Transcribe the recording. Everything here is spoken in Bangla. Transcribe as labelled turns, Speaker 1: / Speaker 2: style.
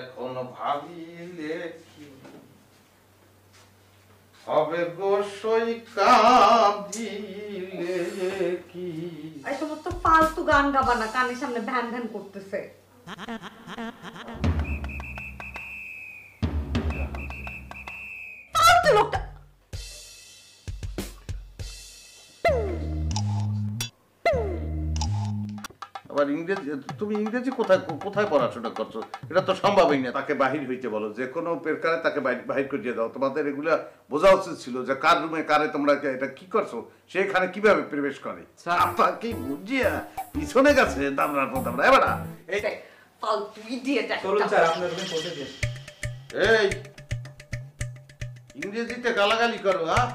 Speaker 1: এখনো ভাবিলে কি হবে গো সই কাঁদিলে কি।
Speaker 2: এই সমস্ত ফালতু গান গাবা না, কানের সামনে ভ্যান ভ্যান করতেছে। ফালতু লোকটা।
Speaker 1: আবার ইংরেজি, তুমি ইংরেজি কোথায় কোথায় পড়াশোনা করছো? এটা তো সম্ভবই না। তাকে বাহির হইতে বলো, যে কোনো প্রকারে তাকে বাহির করে দাও। তোমাদের এগুলা বোঝা উচিত ছিল যে কার রুমে কারে তোমরা এটা কি করছো, সেখানে কিভাবে প্রবেশ করে। আপনাকে বুঝিয়া পিছনে গেছে দামড়ার পর দামড়া। এবার
Speaker 2: এই ফালতু ইডিয়েট একটা।
Speaker 3: চলুন স্যার, আপনার রুমে পৌঁছে দিন।
Speaker 1: এই ইংরেজিতে গালাগালি করো, হ্যাঁ?